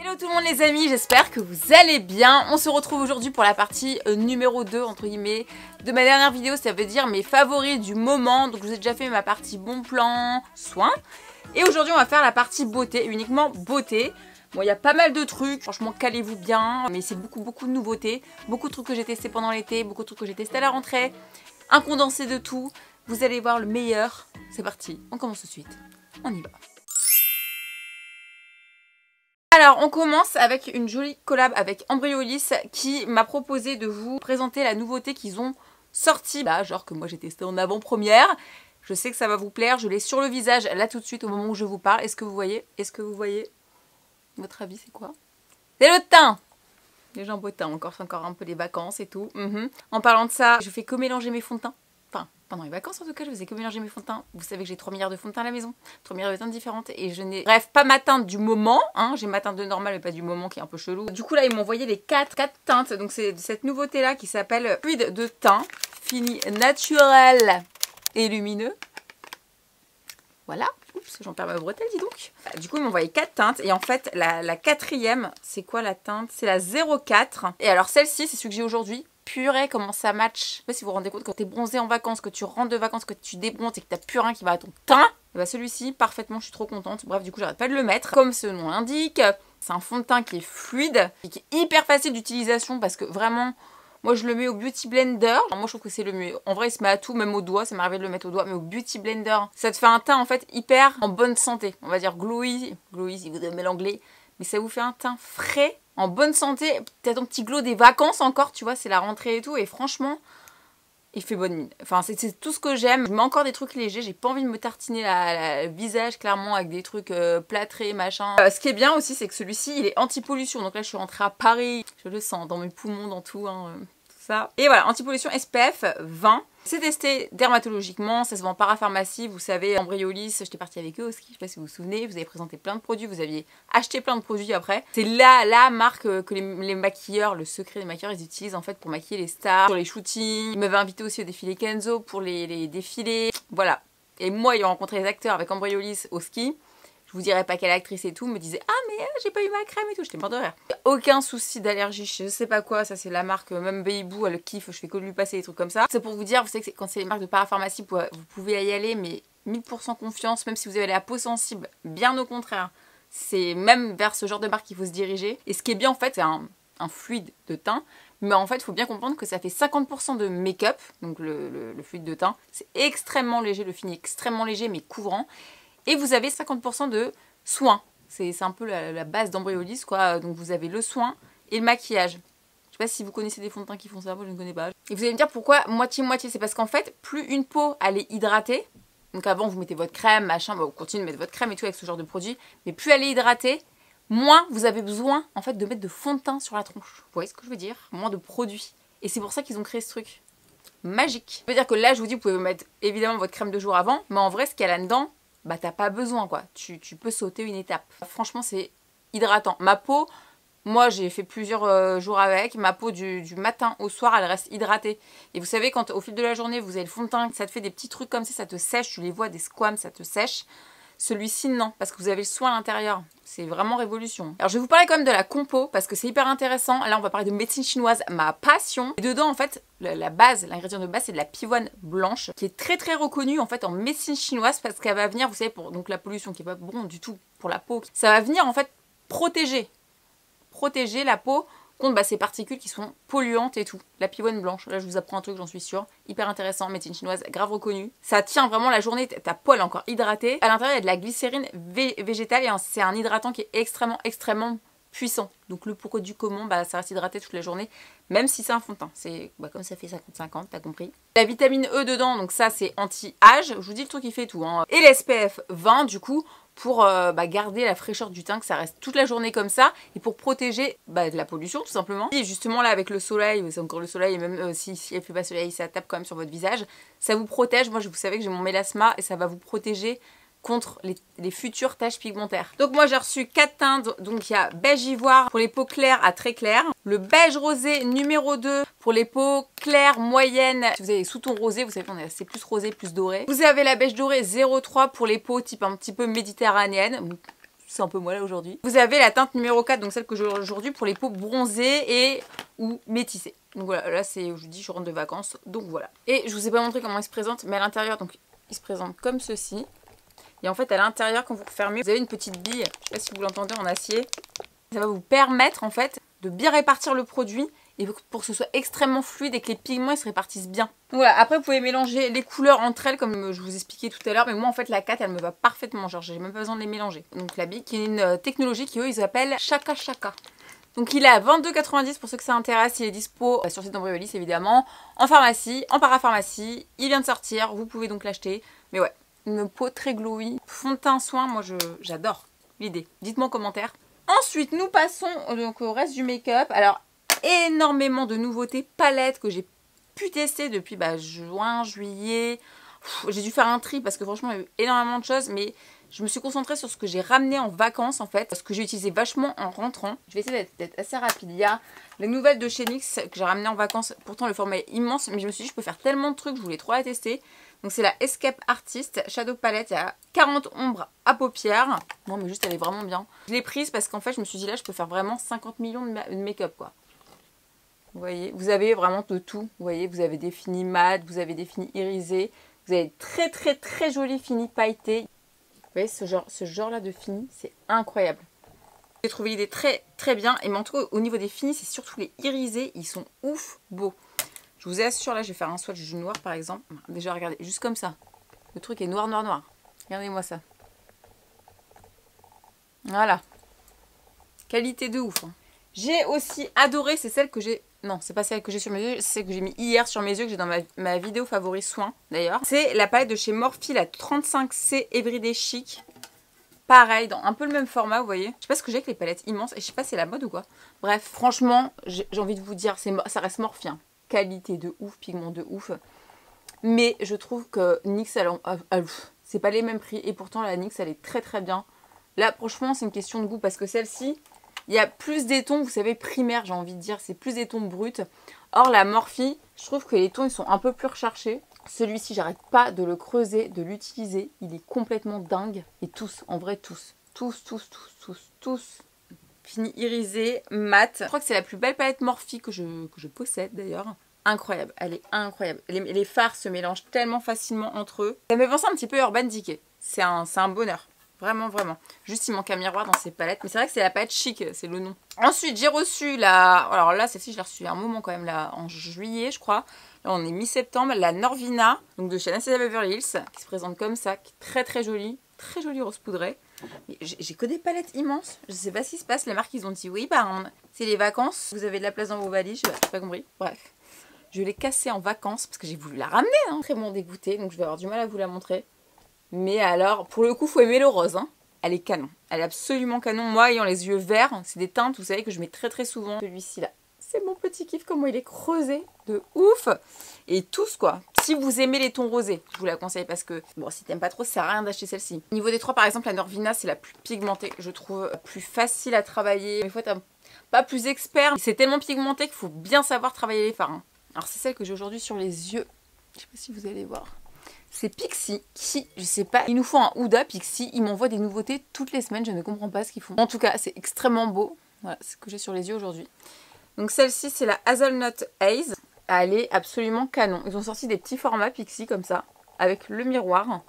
Hello tout le monde les amis, j'espère que vous allez bien. On se retrouve aujourd'hui pour la partie numéro 2 entre guillemets de ma dernière vidéo, ça veut dire mes favoris du moment. Donc je vous ai déjà fait ma partie bon plan, soin. Et aujourd'hui on va faire la partie beauté, uniquement beauté. Bon, il y a pas mal de trucs, franchement calez-vous bien, mais c'est beaucoup de nouveautés. Beaucoup de trucs que j'ai testés pendant l'été, beaucoup de trucs que j'ai testés à la rentrée. Un condensé de tout, vous allez voir le meilleur. C'est parti, on commence tout de suite, on y va. Alors on commence avec une jolie collab avec Embryolisse qui m'a proposé de vous présenter la nouveauté qu'ils ont sortie. Là, genre que moi j'ai testé en avant-première. Je sais que ça va vous plaire, je l'ai sur le visage là tout de suite au moment où je vous parle. Est-ce que vous voyez? Est-ce que vous voyez? Votre avis c'est quoi? C'est le teint! Les gens beau teint, encore un peu les vacances et tout. En parlant de ça, je fais que mélanger mes fonds de teint. Enfin, pendant les vacances en tout cas, je faisais que mélanger mes fonds de teint. Vous savez que j'ai 3 milliards de fonds de teint à la maison. 3 milliards de teintes différentes. Et je n'ai... Bref, pas ma teinte du moment. Hein. J'ai ma teinte de normal, mais pas du moment qui est un peu chelou. Du coup, là, ils m'ont envoyé les 4 teintes. Donc, c'est cette nouveauté-là qui s'appelle Fluide de teint. Fini naturel et lumineux. Voilà. Oups, j'en perds ma bretelle, dis donc. Du coup, ils m'ont envoyé 4 teintes. Et en fait, la quatrième, c'est quoi la teinte? C'est la 04. Et alors, celle-ci, c'est celui que j'ai aujourd'hui. Purée, comment ça match. Je sais pas si vous vous rendez compte, quand t'es bronzé en vacances, que tu rentres de vacances, que tu débronzes et que t'as plus rien qui va à ton teint. Et bah celui-ci, parfaitement, je suis trop contente. Bref, du coup, j'arrête pas de le mettre. Comme ce nom l'indique, c'est un fond de teint qui est fluide et qui est hyper facile d'utilisation parce que vraiment, moi je le mets au Beauty Blender. Alors, moi je trouve que c'est le mieux. En vrai, il se met à tout, même au doigt. Ça m'est arrivé de le mettre au doigt, mais au Beauty Blender, ça te fait un teint en fait hyper en bonne santé. On va dire glowy. Glowy si vous aimez l'anglais. Mais ça vous fait un teint frais, en bonne santé. T'as ton petit glow des vacances encore, tu vois, c'est la rentrée et tout. Et franchement, il fait bonne mine. Enfin, c'est tout ce que j'aime. Je mets encore des trucs légers. J'ai pas envie de me tartiner le visage, clairement, avec des trucs plâtrés, machin. Ce qui est bien aussi, c'est que celui-ci, il est anti-pollution. Donc là, je suis rentrée à Paris. Je le sens dans mes poumons, dans tout, hein, tout ça. Et voilà, anti-pollution SPF 20. C'est testé dermatologiquement, ça se vend en parapharmacie, vous savez, Embryolisse, j'étais partie avec eux au ski, je sais pas si vous vous souvenez, vous avez présenté plein de produits, vous aviez acheté plein de produits après. C'est la marque que les maquilleurs, le secret des maquilleurs, ils utilisent en fait pour maquiller les stars, sur les shootings. Ils m'avaient invité aussi au défilé Kenzo pour les défilés, voilà. Et moi, ayant rencontré les acteurs avec Embryolisse au ski, je vous dirais pas quelle actrice et tout, me disait « Ah mais j'ai pas eu ma crème et tout », j'étais mort de rire. Aucun souci d'allergie, je sais pas quoi, ça c'est la marque, même Beibou, elle le kiffe, je fais que lui passer des trucs comme ça. C'est pour vous dire, vous savez que quand c'est les marques de parapharmacie, vous pouvez y aller, mais 1000% confiance, même si vous avez la peau sensible, bien au contraire. C'est même vers ce genre de marque qu'il faut se diriger. Et ce qui est bien en fait, c'est un fluide de teint, mais en fait, il faut bien comprendre que ça fait 50% de make-up, donc le fluide de teint. C'est extrêmement léger, le fini est extrêmement léger, mais couvrant. Et vous avez 50% de soin. C'est un peu la base d'Embryolisse, quoi. Donc vous avez le soin et le maquillage. Je sais pas si vous connaissez des fonds de teint qui font ça, moi je ne connais pas. Et vous allez me dire pourquoi moitié-moitié. C'est parce qu'en fait, plus une peau elle est hydratée, donc avant vous mettez votre crème, machin, bah, vous continuez de mettre votre crème et tout avec ce genre de produit, mais plus elle est hydratée, moins vous avez besoin en fait de mettre de fond de teint sur la tronche. Vous voyez ce que je veux dire? Moins de produits. Et c'est pour ça qu'ils ont créé ce truc. Magique. Ça veut dire que là, je vous dis, vous pouvez mettre évidemment votre crème de jour avant, mais en vrai, ce qu'il y a là-dedans, bah t'as pas besoin quoi, tu peux sauter une étape. Franchement c'est hydratant. Ma peau, moi j'ai fait plusieurs jours avec, ma peau du matin au soir elle reste hydratée. Et vous savez quand au fil de la journée vous avez le fond de teint, ça te fait des petits trucs comme ça te sèche, tu les vois des squames, ça te sèche. Celui-ci non, parce que vous avez le soin à l'intérieur. C'est vraiment révolution. Alors je vais vous parler quand même de la compo, parce que c'est hyper intéressant. Là on va parler de médecine chinoise, ma passion. Et dedans en fait, la base, l'ingrédient de base c'est de la pivoine blanche, qui est très reconnue en fait en médecine chinoise, parce qu'elle va venir, vous savez, pour donc la pollution qui est pas bon du tout pour la peau. Ça va venir en fait protéger la peau contre ces particules qui sont polluantes et tout. La pivoine blanche, là je vous apprends un truc, j'en suis sûre. Hyper intéressant, médecine chinoise, grave reconnue. Ça tient vraiment la journée, ta peau elle est encore hydratée. À l'intérieur il y a de la glycérine végétale et c'est un hydratant qui est extrêmement puissant. Donc le pourquoi du comment, bah, ça reste hydraté toute la journée, même si c'est un fond de teint. C'est comme ça fait 50-50, t'as compris. La vitamine E dedans, donc ça c'est anti-âge. Je vous dis le truc qui fait tout. Hein. Et l'SPF 20 du coup, pour garder la fraîcheur du teint, que ça reste toute la journée comme ça, et pour protéger de la pollution tout simplement. Et justement là avec le soleil, c'est encore le soleil, et même si elle fait pas soleil, ça tape quand même sur votre visage, ça vous protège. Moi vous savez que j'ai mon mélasma et ça va vous protéger contre les futures taches pigmentaires. Donc moi j'ai reçu 4 teintes, donc il y a beige ivoire pour les peaux claires à très claires, le beige rosé numéro 2 pour les peaux claires moyennes, si vous avez sous-ton rosé, vous savez c'est plus rosé, plus doré. Vous avez la beige dorée 03 pour les peaux type un petit peu méditerranéenne, c'est un peu moi là aujourd'hui. Vous avez la teinte numéro 4, donc celle que j'ai aujourd'hui pour les peaux bronzées et ou métissées. Donc voilà, là c'est, je vous dis, je rentre de vacances, donc voilà. Et je vous ai pas montré comment il se présente, mais à l'intérieur, donc il se présente comme ceci. Et en fait, à l'intérieur, quand vous refermez, vous avez une petite bille, je sais pas si vous l'entendez, en acier. Ça va vous permettre en fait de bien répartir le produit et pour que ce soit extrêmement fluide et que les pigments ils se répartissent bien. Donc voilà, après vous pouvez mélanger les couleurs entre elles comme je vous expliquais tout à l'heure, mais moi en fait la 4 elle me va parfaitement, genre j'ai même pas besoin de les mélanger. Donc la bille qui est une technologie qui eux ils appellent Chaka Chaka. Donc il est à 22,90 pour ceux que ça intéresse, il est dispo sur le site d'Embryolis évidemment, en pharmacie, en parapharmacie, il vient de sortir, vous pouvez donc l'acheter. Mais ouais, une peau très glowy, fond de teint soin, moi j'adore l'idée. Dites-moi en commentaire. Ensuite nous passons donc au reste du make-up. Alors énormément de nouveautés palettes que j'ai pu tester depuis juin, juillet. J'ai dû faire un tri parce que franchement il y a eu énormément de choses, mais je me suis concentrée sur ce que j'ai ramené en vacances en fait, ce que j'ai utilisé vachement en rentrant. Je vais essayer d'être assez rapide. Il y a les nouvelles de chez NYX que j'ai ramené en vacances, pourtant le format est immense, mais je me suis dit je peux faire tellement de trucs, je voulais trop la tester. Donc c'est la Escape Artist Shadow Palette, il y a 40 ombres à paupières. Non mais juste elle est vraiment bien. Je l'ai prise parce qu'en fait je me suis dit là je peux faire vraiment 50 millions de make-up quoi. Vous voyez, vous avez vraiment de tout. Vous voyez, vous avez des finis mat, vous avez des finis irisés, vous avez très jolis finis pailletés. Vous voyez, ce genre là de finis, c'est incroyable. J'ai trouvé l'idée très bien. Et mais en tout cas, au niveau des finis, c'est surtout les irisés, ils sont ouf beaux. Je vous assure, là, je vais faire un swatch du noir par exemple. Déjà, regardez, juste comme ça. Le truc est noir. Regardez-moi ça. Voilà. Qualité de ouf. Hein. J'ai aussi adoré, c'est celle que j'ai... Non, c'est pas celle que j'ai sur mes yeux, c'est celle que j'ai mis hier sur mes yeux, que j'ai dans ma vidéo favori soin d'ailleurs. C'est la palette de chez Morphe, la 35C Everyday Chic. Pareil, dans un peu le même format, vous voyez. Je sais pas ce que j'ai avec les palettes immenses, et je sais pas si c'est la mode ou quoi. Bref, franchement, j'ai envie de vous dire, ça reste Morphe. Hein. Qualité de ouf, pigment de ouf. Mais je trouve que NYX, c'est pas les mêmes prix, et pourtant la NYX, elle est très bien. Là, franchement, c'est une question de goût, parce que celle-ci... Il y a plus des tons, vous savez, primaires, j'ai envie de dire. C'est plus des tons bruts. Or, la Morphe, je trouve que les tons, ils sont un peu plus recherchés. Celui-ci, j'arrête pas de le creuser, de l'utiliser. Il est complètement dingue. Et tous, en vrai, tous. Tous. Fini irisé, mat. Je crois que c'est la plus belle palette Morphe que je possède, d'ailleurs. Incroyable, elle est incroyable. Les fards se mélangent tellement facilement entre eux. Ça me fait penser un petit peu Urban Decay. C'est un bonheur. Vraiment. Juste, il manque un miroir dans ces palettes. Mais c'est vrai que c'est la palette chic, c'est le nom. Ensuite, j'ai reçu la... Alors là, celle-ci, je l'ai reçue il y a un moment quand même, là, en juillet, je crois. Là, on est mi-septembre. La Norvina, donc de chez Anastasia Beverly Hills, qui se présente comme ça, qui est très jolie. Très jolie rose poudrée. Mais j'ai que des palettes immenses. Je sais pas ce qui se passe. Les marques, ils ont dit oui, c'est les vacances. Vous avez de la place dans vos valises. Je n'ai pas compris. Bref. Je l'ai cassée en vacances parce que j'ai voulu la ramener. Hein. Très bon dégoûté. Donc, je vais avoir du mal à vous la montrer. Mais alors, pour le coup, faut aimer le rose. Hein. Elle est canon. Elle est absolument canon. Moi, ayant les yeux verts, c'est des teintes, vous savez, que je mets très souvent. Celui-ci, là, c'est mon petit kiff. Comment il est creusé de ouf. Et tous, quoi. Si vous aimez les tons rosés, je vous la conseille parce que, bon, si t'aimes pas trop, ça sert à rien d'acheter celle-ci. Au niveau des trois, par exemple, la Norvina, c'est la plus pigmentée. Je trouve plus facile à travailler. Mais il faut être pas plus expert. C'est tellement pigmenté qu'il faut bien savoir travailler les fards. Hein. Alors, c'est celle que j'ai aujourd'hui sur les yeux. Je sais pas si vous allez voir. C'est Pixi qui, je sais pas, ils nous font un Huda Pixi, ils m'envoient des nouveautés toutes les semaines, je ne comprends pas ce qu'ils font. En tout cas, c'est extrêmement beau. Voilà, c'est ce que j'ai sur les yeux aujourd'hui. Donc celle-ci, c'est la Hazelnut Haze. Elle est absolument canon. Ils ont sorti des petits formats Pixi comme ça, avec le miroir.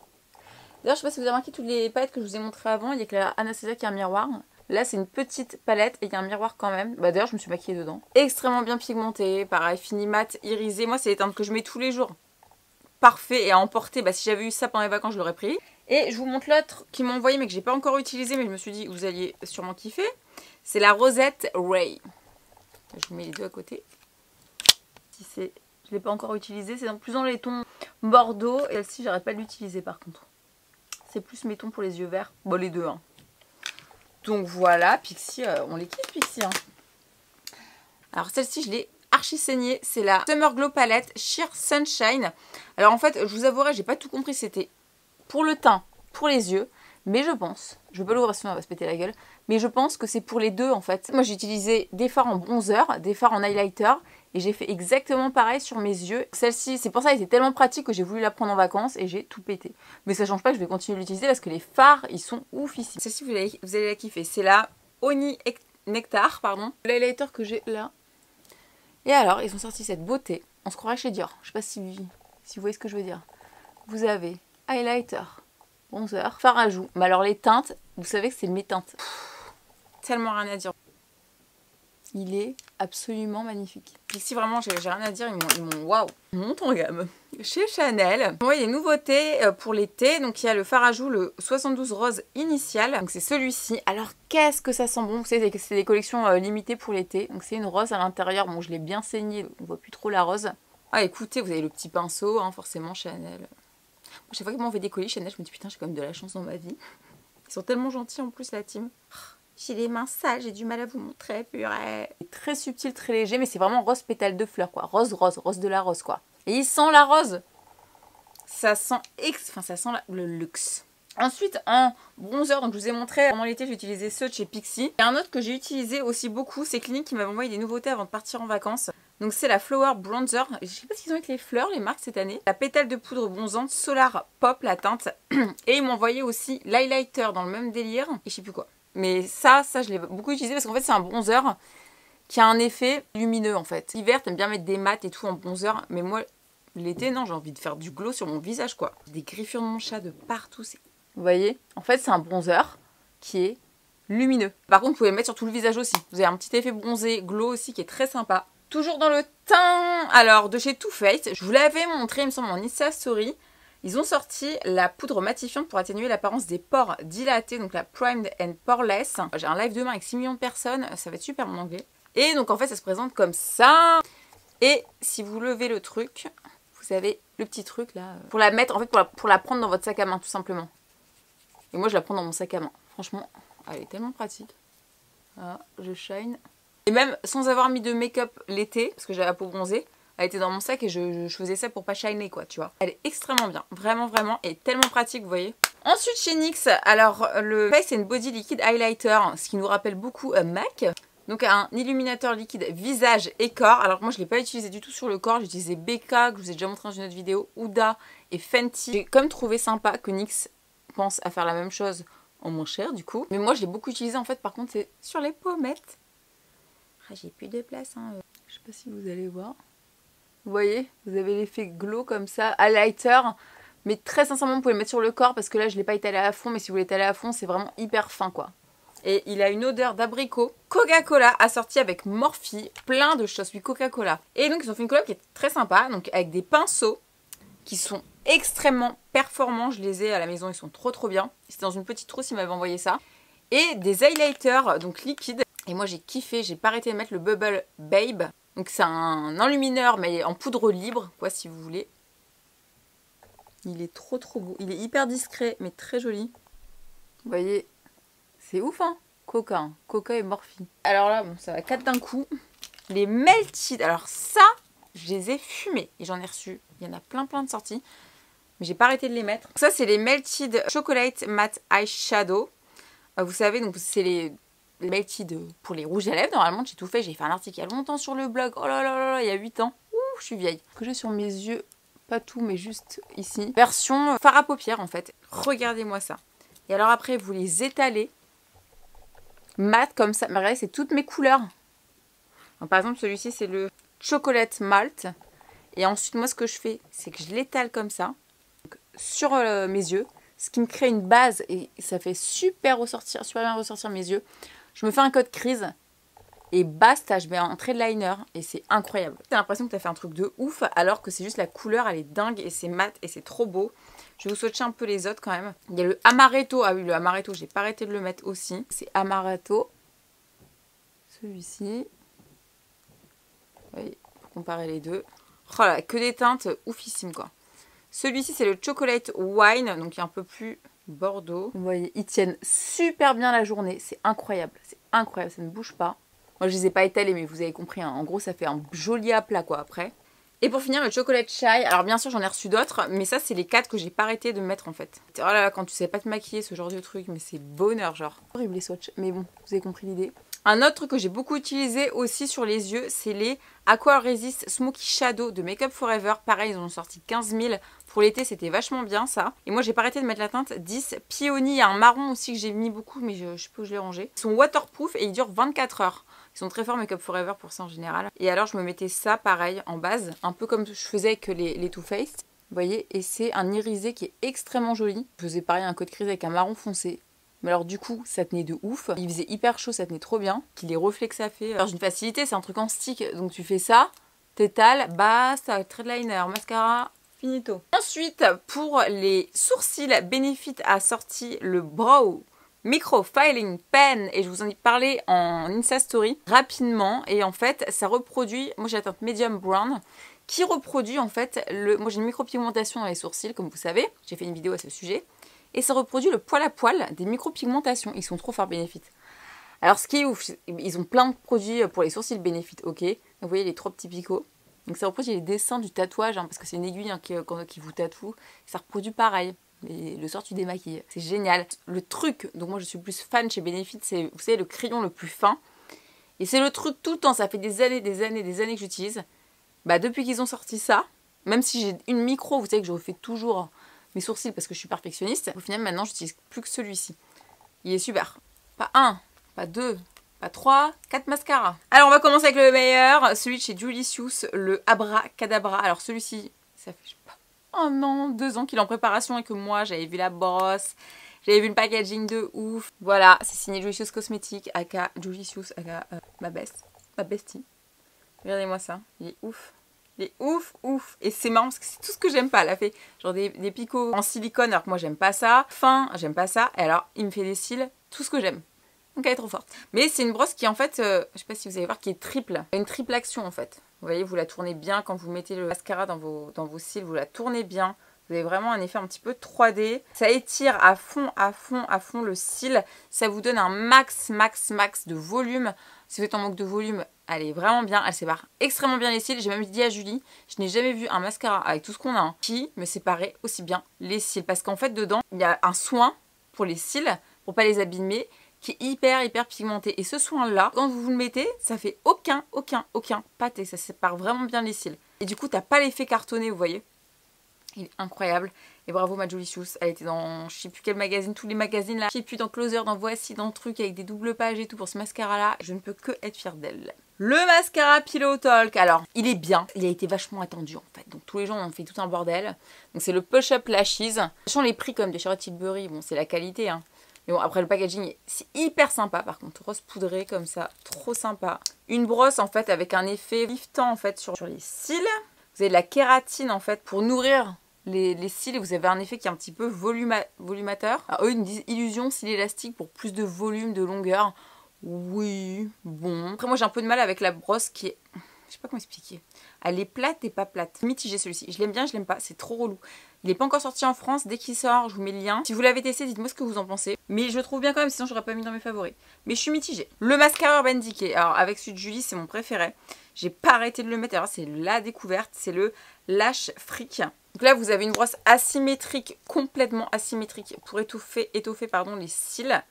D'ailleurs, je sais pas si vous avez remarqué toutes les palettes que je vous ai montrées avant, il y a que la Anastasia qui a un miroir. Là, c'est une petite palette et il y a un miroir quand même. Bah d'ailleurs, je me suis maquillée dedans. Extrêmement bien pigmentée, pareil, fini mat, irisé. Moi, c'est les teintes que je mets tous les jours. Parfait et à emporter, si j'avais eu ça pendant les vacances je l'aurais pris. Et je vous montre l'autre qui m'a envoyé mais que j'ai pas encore utilisé, mais je me suis dit vous alliez sûrement kiffer. C'est la Rosette Ray. Je vous mets les deux à côté. Si c'est, je l'ai pas encore utilisé, c'est plus dans les tons bordeaux. Et celle-ci j'arrête pas de l'utiliser par contre. C'est plus mes tons pour les yeux verts. Bon les deux hein. Donc voilà, Pixi, on les kiffe Pixi hein. Alors celle-ci je l'ai archi saignée, c'est la Summer Glow Palette Sheer Sunshine. Alors en fait, je vous avouerai, j'ai pas tout compris, c'était pour le teint, pour les yeux, mais je pense, je vais pas l'ouvrir sinon elle va se péter la gueule, mais je pense que c'est pour les deux en fait. Moi j'ai utilisé des fards en bronzer, des fards en highlighter, et j'ai fait exactement pareil sur mes yeux. Celle-ci, c'est pour ça qu'elle était tellement pratique que j'ai voulu la prendre en vacances et j'ai tout pété. Mais ça change pas, je vais continuer de l'utiliser parce que les fards, ils sont oufissimes. Celle-ci, vous allez la kiffer. C'est la Honey Nectar, pardon. L'highlighter que j'ai là. Et alors, ils ont sorti cette beauté. On se croirait chez Dior. Je sais pas si vous voyez ce que je veux dire. Vous avez highlighter, bronzer, fard à joues. Mais alors les teintes, vous savez que c'est mes teintes. Tellement rien à dire. Il est absolument magnifique. Ici vraiment j'ai rien à dire, ils m'ont waouh, monte en gamme. Chez Chanel, il y a des nouveautés pour l'été. Donc il y a le fard à joues, le 72 rose initial. Donc c'est celui-ci. Alors qu'est-ce que ça sent bon. Vous savez que c'est des collections limitées pour l'été. Donc c'est une rose à l'intérieur. Bon, je l'ai bien saignée, on voit plus trop la rose. Ah écoutez, vous avez le petit pinceau, hein, forcément Chanel. Moi, chaque fois qu'ils m'ont fait des colis Chanel, je me dis putain, j'ai quand même de la chance dans ma vie. Ils sont tellement gentils en plus la team. J'ai les mains sales, j'ai du mal à vous montrer, purée. C'est très subtil, très léger, mais c'est vraiment rose pétale de fleurs, quoi. Rose de la rose, quoi. Et il sent la rose. Ça sent ça sent le luxe. Ensuite, en bronzer, donc je vous ai montré, pendant l'été, j'ai utilisé ceux de chez Pixi. Et un autre que j'ai utilisé aussi beaucoup, c'est Clinique qui m'avait envoyé des nouveautés avant de partir en vacances. Donc c'est la Flower Bronzer. Je sais pas ce qu'ils ont avec les fleurs, les marques cette année. La pétale de poudre bronzante Solar Pop, la teinte. Et ils m'ont envoyé aussi l'highlighter dans le même délire. Et je sais plus quoi. Mais ça je l'ai beaucoup utilisé parce qu'en fait c'est un bronzer qui a un effet lumineux en fait. L'hiver t'aimes bien mettre des mats et tout en bronzer, mais moi l'été non, j'ai envie de faire du glow sur mon visage quoi. Des griffures de mon chat de partout. Vous voyez, en fait c'est un bronzer qui est lumineux. Par contre vous pouvez le mettre sur tout le visage aussi. Vous avez un petit effet bronzé, glow aussi qui est très sympa. Toujours dans le teint, alors de chez Too Faced, je vous l'avais montré il me semble en Insta Story. Ils ont sorti la poudre matifiante pour atténuer l'apparence des pores dilatés, donc la Primed and Poreless. J'ai un live demain avec 6 millions de personnes, ça va être super mon anglais. Et donc en fait ça se présente comme ça. Et si vous levez le truc, vous avez le petit truc là. Pour la mettre, en fait pour la prendre dans votre sac à main tout simplement. Et moi je la prends dans mon sac à main. Franchement, elle est tellement pratique. Voilà, je shine. Et même sans avoir mis de make-up l'été, parce que j'avais la peau bronzée, elle était dans mon sac et je faisais ça pour pas shiner quoi, tu vois. Elle est extrêmement bien, vraiment et tellement pratique, vous voyez. Ensuite chez NYX, alors le Face and Body Liquid Highlighter, ce qui nous rappelle beaucoup MAC. Donc un illuminateur liquide visage et corps. Alors moi je ne l'ai pas utilisé du tout sur le corps, j'ai utilisé BK, que je vous ai déjà montré dans une autre vidéo, Huda et Fenty. J'ai comme trouvé sympa que NYX pense à faire la même chose en moins cher du coup. Mais moi je l'ai beaucoup utilisé en fait, par contre c'est sur les pommettes. Ah, j'ai plus de place, hein. Je sais pas si vous allez voir. Vous voyez, vous avez l'effet glow comme ça, highlighter. Mais très sincèrement, vous pouvez le mettre sur le corps parce que là, je ne l'ai pas étalé à fond. Mais si vous l'étalez à fond, c'est vraiment hyper fin, quoi. Et il a une odeur d'abricot. Coca-Cola a sorti avec Morphe plein de choses. Oui, Coca-Cola. Et donc, ils ont fait une collab qui est très sympa. Donc, avec des pinceaux qui sont extrêmement performants. Je les ai à la maison, ils sont trop bien. C'était dans une petite trousse, ils m'avaient envoyé ça. Et des highlighters, donc liquides. Et moi, j'ai kiffé. J'ai pas arrêté de mettre le Bubble Babe. Donc c'est un enlumineur mais en poudre libre, quoi, si vous voulez. Il est trop beau. Il est hyper discret mais très joli. Vous voyez, c'est ouf hein. Coca et Morphe. Alors là, bon, ça va 4 d'un coup. Les Melted, alors ça, je les ai fumés. Et j'en ai reçu, il y en a plein de sorties. Mais j'ai pas arrêté de les mettre. Ça c'est les Melted Chocolate Matte Eyeshadow. Vous savez, donc c'est les Melted pour les rouges à lèvres, normalement j'ai tout fait, j'ai fait un article il y a longtemps sur le blog, oh là là, il y a 8 ans, ouh, je suis vieille. Ce que j'ai sur mes yeux, pas tout mais juste ici, version fard à paupières en fait, regardez-moi ça. Et alors après vous les étalez, mat comme ça, mais regardez c'est toutes mes couleurs. Alors, par exemple celui-ci c'est le Chocolate Malt, et ensuite moi ce que je fais, c'est que je l'étale comme ça, donc, sur mes yeux, ce qui me crée une base et ça fait super bien ressortir mes yeux. Je me fais un code crise et basta, je mets un trait de liner et c'est incroyable. T'as l'impression que t'as fait un truc de ouf alors que c'est juste la couleur, elle est dingue et c'est mat et c'est trop beau. Je vais vous swatcher un peu les autres quand même. Il y a le Amaretto, ah oui le Amaretto, j'ai pas arrêté de le mettre aussi. C'est Amaretto, celui-ci. Vous voyez, pour comparer les deux. Oh là, que des teintes oufissimes quoi. Celui-ci c'est le Chocolate Wine, donc il est un peu plus bordeaux. Vous voyez, ils tiennent super bien la journée, c'est incroyable, ça ne bouge pas. Moi je les ai pas étalés mais vous avez compris, hein. En gros ça fait un joli aplat quoi après. Et pour finir, le chocolate chai. Alors bien sûr, j'en ai reçu d'autres, mais ça, c'est les 4 que j'ai pas arrêté de mettre en fait. Oh là là, quand tu sais pas te maquiller, ce genre de truc, mais c'est bonheur, genre. Horrible les swatchs, mais bon, vous avez compris l'idée. Un autre truc que j'ai beaucoup utilisé aussi sur les yeux, c'est les Aqua Resist Smoky Shadow de Make Up Forever. Pareil, ils en ont sorti 15 000. Pour l'été, c'était vachement bien ça. Et moi, j'ai pas arrêté de mettre la teinte 10. Peony, il y a un marron aussi que j'ai mis beaucoup, mais je sais pas où je l'ai rangé. Ils sont waterproof et ils durent 24 heures. Ils sont très forts Make Up Forever pour ça en général. Et alors, je me mettais ça pareil en base, un peu comme je faisais avec les Too Faced. Vous voyez, et c'est un irisé qui est extrêmement joli. Je faisais pareil un code crise avec un marron foncé. Mais alors du coup, ça tenait de ouf. Il faisait hyper chaud, ça tenait trop bien. Puis les reflets que ça fait. Alors j'ai une facilité, c'est un truc en stick. Donc tu fais ça, t'étales, basta, thread liner, mascara, finito. Ensuite, pour les sourcils, Benefit a sorti le Brow Micro Filing Pen. Et je vous en ai parlé en Insta Story rapidement. Et en fait, ça reproduit, moi j'ai la teinte Medium Brown, qui reproduit en fait, moi j'ai une micropigmentation dans les sourcils, comme vous savez. J'ai fait une vidéo à ce sujet. Et ça reproduit le poil à poil des micropigmentations. Ils sont trop forts Benefit. Alors ce qui est ouf, ils ont plein de produits pour les sourcils Benefit, ok. Donc, vous voyez les 3 petits picots. Donc ça reproduit les dessins du tatouage, hein, parce que c'est une aiguille hein, qui vous tatoue. Ça reproduit pareil. Et le soir tu démaquilles. C'est génial. Le truc dont moi je suis plus fan chez Benefit, c'est, vous savez, le crayon le plus fin. Et c'est le truc tout le temps, ça fait des années que j'utilise. Bah depuis qu'ils ont sorti ça, même si j'ai une micro, vous savez que je refais toujours mes sourcils parce que je suis perfectionniste. Au final, maintenant, j'utilise plus que celui-ci. Il est super. Pas 1, pas 2, pas 3, 4 mascaras. Alors, on va commencer avec le meilleur. Celui de chez Julicious, le Abracadabra. Alors, celui-ci, ça fait, je sais pas, oh non, 2 ans qu'il est en préparation et que moi, j'avais vu la brosse. J'avais vu le packaging de ouf. Voilà, c'est signé Julicious Cosmetics, aka Julicious, aka ma bestie. Regardez-moi ça, il est ouf. Il est ouf. Et c'est marrant parce que c'est tout ce que j'aime pas. Elle a fait genre des picots en silicone alors que moi j'aime pas ça. Fin, j'aime pas ça. Et alors il me fait des cils, tout ce que j'aime. Donc elle est trop forte. Mais c'est une brosse qui en fait, je sais pas si vous allez voir, qui est triple. Une triple action en fait. Vous voyez, vous la tournez bien quand vous mettez le mascara dans vos cils. Vous la tournez bien. Vous avez vraiment un effet un petit peu 3D. Ça étire à fond le cil. Ça vous donne un max de volume. Si vous êtes en manque de volume, elle est vraiment bien. Elle sépare extrêmement bien les cils. J'ai même dit à Julie, je n'ai jamais vu un mascara avec tout ce qu'on a qui me séparait aussi bien les cils. Parce qu'en fait, dedans, il y a un soin pour les cils, pour pas les abîmer, qui est hyper pigmenté. Et ce soin-là, quand vous le mettez, ça fait aucun pâté. Ça sépare vraiment bien les cils. Et du coup, t'as pas l'effet cartonné, vous voyez. Il est incroyable. Et bravo ma Julicious. Elle était dans je sais plus quel magazine, tous les magazines là. Je sais plus, dans Closer, dans Voici, dans le truc avec des doubles pages et tout pour ce mascara là. Je ne peux que être fière d'elle. Le mascara Pillow Talk. Alors, il est bien. Il a été vachement attendu en fait. Donc tous les gens en ont fait tout un bordel. Donc c'est le Push Up Lashes. Sachant les prix comme de Charlotte Tilbury. Bon, c'est la qualité hein. Mais bon, après le packaging, c'est hyper sympa. Par contre, rose poudré comme ça. Trop sympa. Une brosse en fait avec un effet liftant en fait sur les cils. Vous avez de la kératine en fait pour nourrir les cils, vous avez un effet qui est un petit peu volumateur. Alors, eux, ils me disent illusion cils élastique pour plus de volume, de longueur. Oui, bon. Après, moi, j'ai un peu de mal avec la brosse qui est... Je sais pas comment expliquer. Elle est plate et pas plate. Mitigé celui-ci. Je l'aime bien, je l'aime pas. C'est trop relou. Il n'est pas encore sorti en France. Dès qu'il sort, je vous mets le lien. Si vous l'avez testé, dites-moi ce que vous en pensez. Mais je le trouve bien quand même, sinon j'aurais pas mis dans mes favoris. Mais je suis mitigée. Le mascara Urban Decay. Alors, avec celui de Julie, c'est mon préféré. J'ai pas arrêté de le mettre. Alors, c'est la découverte. C'est le Lash Freak. Donc là, vous avez une brosse asymétrique, complètement asymétrique, pour étoffer les cils.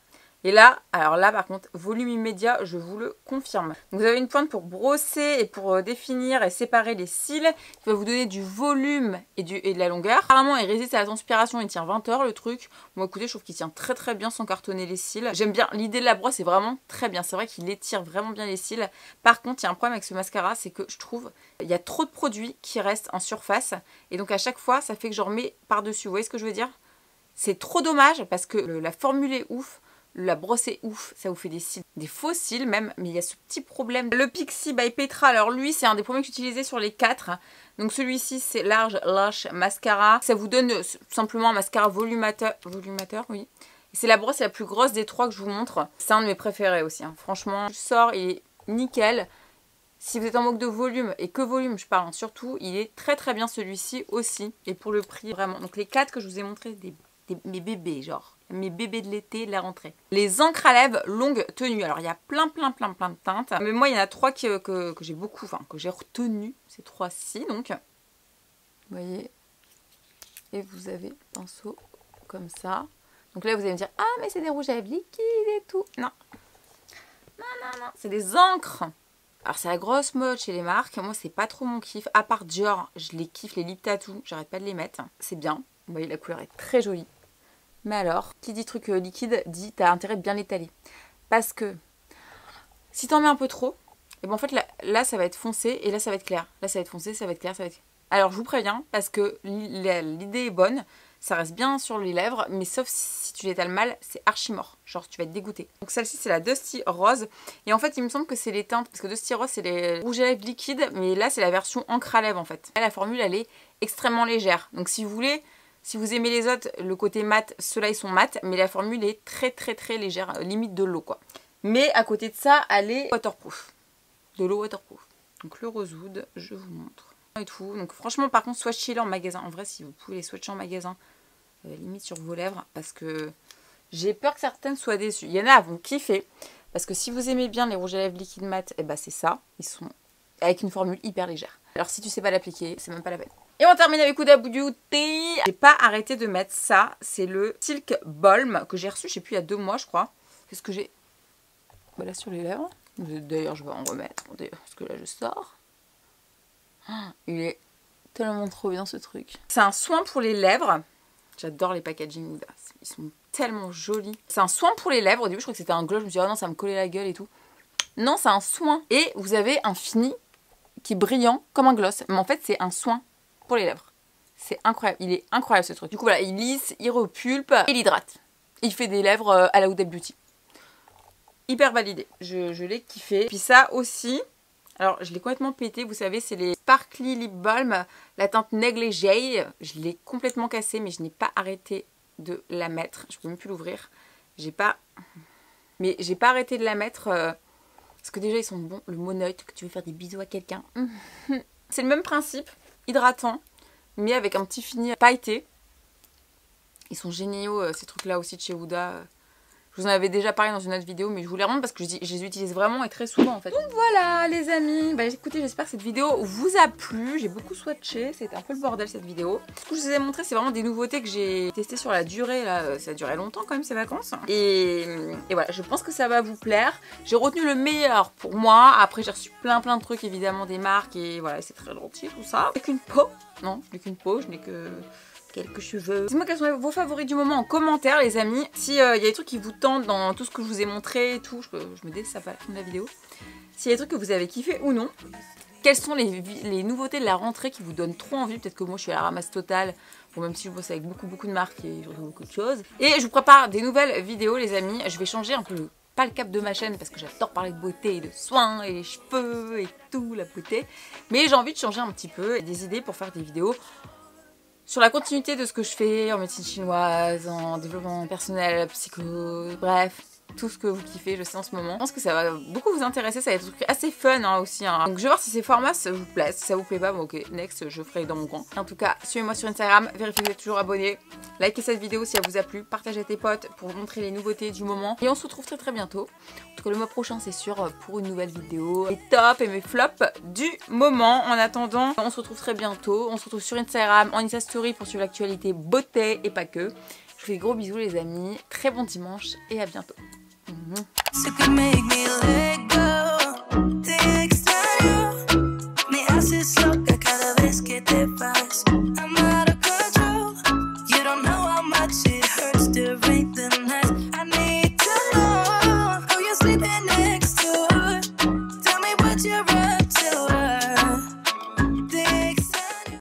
Et là, alors là par contre, volume immédiat, je vous le confirme. Donc vous avez une pointe pour brosser et pour définir et séparer les cils, qui va vous donner du volume et de la longueur. Apparemment, il résiste à la transpiration, il tient 20 heures le truc. Bon écoutez, je trouve qu'il tient très bien sans cartonner les cils. J'aime bien, l'idée de la brosse est vraiment très bien. C'est vrai qu'il étire vraiment bien les cils. Par contre, il y a un problème avec ce mascara, c'est que je trouve il y a trop de produits qui restent en surface. Et donc à chaque fois, ça fait que j'en remets par-dessus. Vous voyez ce que je veux dire? C'est trop dommage parce que la formule est ouf. La brosse est ouf, ça vous fait des cils, des faux cils même, mais il y a ce petit problème. Le Pixi by Petra, alors lui c'est un des premiers que j'utilisais sur les 4. Donc celui-ci c'est Large Lash Mascara. Ça vous donne tout simplement un mascara volumateur, oui. C'est la brosse la plus grosse des 3 que je vous montre. C'est un de mes préférés aussi, hein. Franchement, je sors, il est nickel. Si vous êtes en manque de volume, et que volume je parle, hein, surtout, il est très bien celui-ci aussi. Et pour le prix, vraiment. Donc les 4 que je vous ai montrés, mes bébés genre. mes bébés de l'été, la rentrée. Les encres à lèvres longue tenue. Alors il y a plein de teintes. Mais moi il y en a 3 que j'ai beaucoup, enfin que j'ai retenu. Ces 3-ci donc. Vous voyez. Et vous avez le pinceau comme ça. Donc là vous allez me dire, ah mais c'est des rouges à lèvres liquides et tout. Non. Non. C'est des encres. Alors c'est la grosse mode chez les marques. Moi c'est pas trop mon kiff. À part Dior, je les kiffe, les lip tattoo. J'arrête pas de les mettre. C'est bien. Vous voyez la couleur est très jolie. Mais alors, qui dit truc liquide dit t'as intérêt de bien l'étaler. Parce que si t'en mets un peu trop, et ben en fait là ça va être foncé et là ça va être clair. Là ça va être foncé, ça va être clair, ça va être... Alors je vous préviens parce que l'idée est bonne. Ça reste bien sur les lèvres, mais sauf si tu l'étales mal, c'est archi mort. Genre, tu vas être dégoûté. Donc celle-ci, c'est la Dusty Rose. Et en fait, il me semble que c'est les teintes, parce que Dusty Rose, c'est les rouges à lèvres liquides, mais là, c'est la version encre à lèvres, en fait. Là, la formule, elle est extrêmement légère. Donc si vous voulez, si vous aimez les autres, le côté mat, ceux-là, ils sont mat, mais la formule est très légère, limite de l'eau, quoi. Mais à côté de ça, elle est waterproof. De l'eau waterproof. Donc le Rosewood, je vous montre. Et tout. Donc franchement, par contre, swatchez-les en magasin. En vrai, si vous pouvez les swatcher en magasin, limite sur vos lèvres, parce que j'ai peur que certaines soient déçues. Il y en a, vont kiffer, parce que si vous aimez bien les rouges à lèvres liquides mat, et bah c'est ça, ils sont avec une formule hyper légère. Alors si tu sais pas l'appliquer, c'est même pas la peine. Et on termine avec Huda Beauty. J'ai pas arrêté de mettre ça, c'est le Silk Balm que j'ai reçu, je sais plus, il y a 2 mois je crois. C'est ce que j'ai, voilà, sur les lèvres. D'ailleurs je vais en remettre, parce que là je sors. Il est tellement trop bien ce truc. C'est un soin pour les lèvres. J'adore les packaging Huda, ils sont tellement jolis. C'est un soin pour les lèvres. Au début je crois que c'était un gloss, je me suis dit oh non ça me collait la gueule et tout. Non, c'est un soin. Et vous avez un fini qui est brillant comme un gloss. Mais en fait c'est un soin pour les lèvres. C'est incroyable, il est incroyable ce truc. Du coup voilà, il lisse, il repulpe, il hydrate. Il fait des lèvres à la Huda Beauty. Hyper validé, je l'ai kiffé. Puis ça aussi, alors je l'ai complètement pété, vous savez, c'est les Sparkly Lip Balm, la teinte Negligée. Je l'ai complètement cassée, mais je n'ai pas arrêté de la mettre. Je peux même plus l'ouvrir. Mais j'ai pas arrêté de la mettre parce que déjà ils sont bons. Le monoïde, que tu veux faire des bisous à quelqu'un. C'est le même principe, hydratant, mais avec un petit fini pailleté. Ils sont géniaux ces trucs là aussi de chez Huda. Je vous en avais déjà parlé dans une autre vidéo, mais je vous les remontre parce que je les utilise vraiment et très souvent en fait. Donc voilà les amis, bah écoutez, j'espère que cette vidéo vous a plu. J'ai beaucoup swatché, c'était un peu le bordel cette vidéo. Ce que je vous ai montré, c'est vraiment des nouveautés que j'ai testées sur la durée. Là, ça a duré longtemps quand même ces vacances. Et voilà, je pense que ça va vous plaire. J'ai retenu le meilleur pour moi. Après j'ai reçu plein de trucs évidemment des marques et voilà, c'est très gentil tout ça. Avec une peau, non, je n'ai qu'une peau, je n'ai que... quelques cheveux. Dites-moi quels sont vos favoris du moment en commentaire les amis. S'il y a des trucs qui vous tentent dans tout ce que je vous ai montré et tout, je me dis ça à la fin de la vidéo. S'il y a des trucs que vous avez kiffé ou non. Quelles sont les nouveautés de la rentrée qui vous donnent trop envie. Peut-être que moi je suis à la ramasse totale. Bon, même si je bosse avec beaucoup de marques et je retrouve beaucoup de choses. Et je vous prépare des nouvelles vidéos les amis. Je vais changer un peu pas le cap de ma chaîne parce que j'adore parler de beauté et de soins et les cheveux et tout, la beauté. Mais j'ai envie de changer un petit peu et des idées pour faire des vidéos sur la continuité de ce que je fais en médecine chinoise, en développement personnel, psycho, bref, tout ce que vous kiffez, je sais en ce moment. Je pense que ça va beaucoup vous intéresser, ça va être assez fun hein, aussi. Hein. Donc je vais voir si ces formats ça vous plaisent. Si ça vous plaît pas, bon ok, next, je ferai dans mon coin. En tout cas, suivez-moi sur Instagram, vérifiez que vous êtes toujours abonné. Likez cette vidéo si elle vous a plu, partagez à tes potes pour vous montrer les nouveautés du moment. Et on se retrouve très bientôt. En tout cas, le mois prochain, c'est sûr, pour une nouvelle vidéo. Les tops et mes flops du moment. En attendant, on se retrouve très bientôt. On se retrouve sur Instagram, en Insta Story pour suivre l'actualité beauté et pas que. Je vous fais des gros bisous les amis. Très bon dimanche et à bientôt.